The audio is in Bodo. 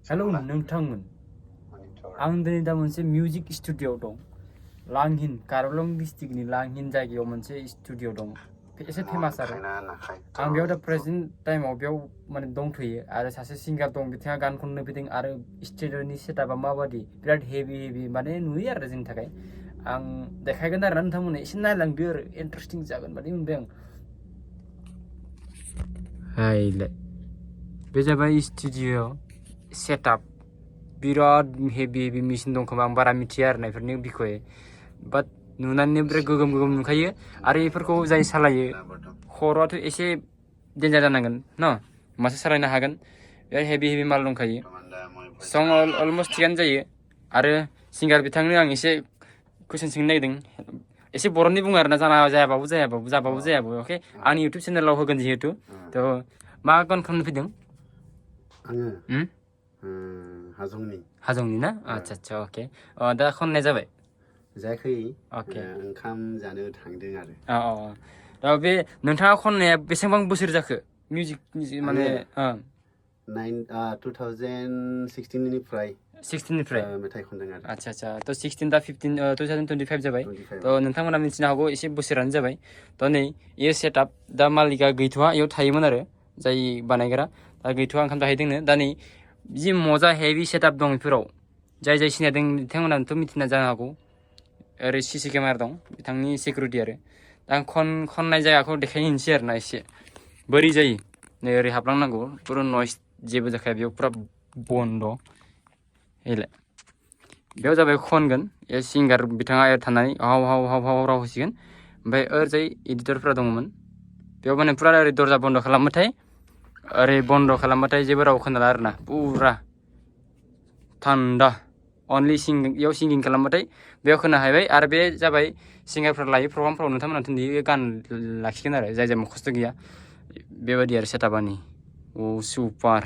हेलौ नोंथांमोन आं दिनै दा मोनसे मिउजिक स्टुडिअ दं लांहिन कार्बि डिस्ट्रिक्टनि लांहिन जायगायाव मोनसे स्टुडिअ दं एसे फेमास आरो आं बेयाव दा प्रेजेन्ट टाइमाव बेयाव माने दंथ'यो आरो सासे सिंगार दं बिथाङा गान खननो फैदों आरो स्टुडिअनि सेटआपा माबादि बिराद हेभि माने नुयो आरो जोंनि थाखाय आं देखायगोन आरो नोंथांमोननो एसे नायलांदो आरो इन्टारेस्टिं जागोन बादि मोनबाय आं हायलाय बे जाबाय स्टुडिअ सेटआप बिराद हेभि मेसिन दं खोमा आं बारा मिथिया आरो नायफोरनि बिखय बाट नुनानै बिराद गोगोम नुखायो आरो बेफोरखौ जाय सालायो खर'आथ' एसे डेन्जार जानांगोन न होमबासो सालायनो हागोन बिराद हेभि माल दंखायो सं अलमस्ट थिगानो जायो आरो सिंगार बिथांनो आं एसे कुइसन सोंनो नागिरदों एसे बर'नि बुङो आरोना जायाबाबो जायाबो अके आंनि इउटुब चेनेलाव होगोन जिहेतु थ' मा गान खननो फैदों आङो हाजंनि ना आच्छा अके दा खननाय जाबाय जायाखै अके ओंखाम जानो थांदों आरो दा बे नोंथाङा खननाया बेसेबां बोसोर जाखो मिउजिक माने 2016 निफ्राय 16 निफ्राय मेथाइ खनदों आरो आच्छा थ' 16 दा 15 2025 जाबाय थ' नोंथांमोना मिथिनो हागौ एसे बोसोरानो जाबाय थ' नै इयो सेटआप दा मालिकआ गैथ'वा इयाव थायोमोन आरो जाय बानायग्रा दा गैथ'वा ओंखाम जाहैदोंनो दा नै जि मजा हेभि सेटआप दं बेफोराव जाय सिनायदों बिथांमोनाथ' मिथिना जानो हागौ ओरै सिसि केमेरा दं बिथांनि सिकिउरिटि आरो दा आं खननाय जायगाखौ देखायहैनोसै आरोना एसे बोरै जायो नै ओरै हाबलांनांगौ पुरा नयस जेबो जाखाया बेयाव पुरा बन्द' हैलाय बेयाव जाबाय खनगोन ए सिंगार बिथाङा थानानै हाव राव होसिगोन ओमफ्राय ओरैजाय एडिटरफ्रा दङमोन बेयाव माने पुरा ओरै दरजा बन्द' खालामबाथाय जेबो राव खोनाला आरोना पुरा थान्दा अनलि इयाव सिंगिं खालामबाथाय बेयाव खोनाहैबाय आरो बे जाबाय सिंगारफ्रा लायो प्रग्रामफ्राव नोंथांमोनाथ' नुयो गान लाखिगोन आरो जाय खस्थ' गैया बेबायदि आरो सेटआपानि सुपार